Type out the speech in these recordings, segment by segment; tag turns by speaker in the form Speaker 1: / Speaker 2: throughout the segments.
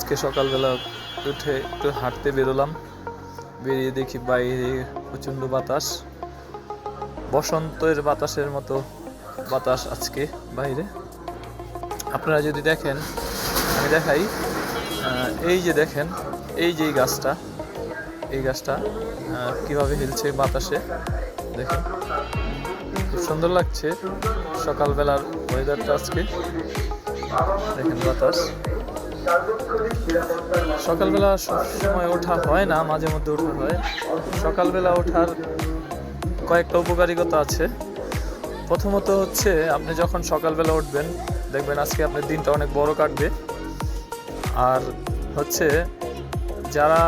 Speaker 1: আজকে সকালবেলা উঠে একটু হাঁটতে বেরোলাম, বেরিয়ে দেখি বাইরে প্রচণ্ড বাতাস, বসন্তের বাতাসের মতো বাতাস আজকে বাইরে। আপনারা যদি দেখেন, আমি দেখাই, এই যে দেখেন, এই যে এই গাছটা কীভাবে হিলছে বাতাসে, দেখেন খুব সুন্দর লাগছে সকালবেলার ওয়েদারটা আজকে। দেখেন বাতাস, সকালবেলা সবসময় ওঠা হয় না, মাঝে মধ্যে ওঠা হয়। সকালবেলা ওঠার কয়েকটা উপকারিতা আছে। প্রথমত হচ্ছে, আপনি যখন সকালবেলা উঠবেন দেখবেন আজকে আপনার দিনটা অনেক বড় কাটবে। আর হচ্ছে যারা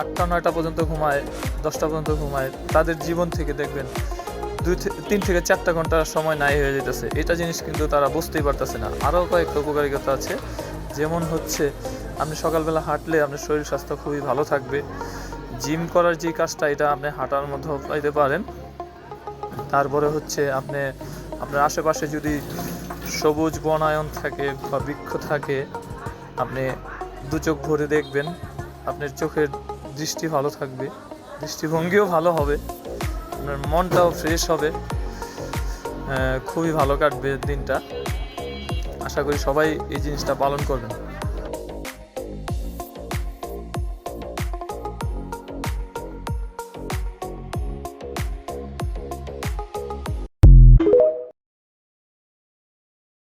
Speaker 1: 8টা-9টা পর্যন্ত ঘুমায়, 10টা পর্যন্ত ঘুমায়, তাদের জীবন থেকে দেখবেন 3 থেকে 4টা ঘন্টা সময় নাই হয়ে যেতেছে। এটা জিনিস কিন্তু তারা বুঝতেই পারতেছে না। আরও কয়েকটা উপকারিতা আছে, যেমন হচ্ছে আপনি সকালবেলা হাঁটলে আপনার শরীর স্বাস্থ্য খুবই ভালো থাকবে। জিম করার যে কাজটা, এটা আপনি হাঁটার মধ্যে পাইতে পারেন। তারপরে হচ্ছে আপনার আশেপাশে যদি সবুজ বনায়ন থাকে বা বৃক্ষ থাকে, আপনি 2 চোখ ভরে দেখবেন, আপনার চোখের দৃষ্টি ভালো থাকবে, দৃষ্টিভঙ্গিও ভালো হবে, আপনার মনটাও ফ্রেশ হবে, খুবই ভালো কাটবে দিনটা। আশা করি সবাই এই জিনিসটা পালন করবেন।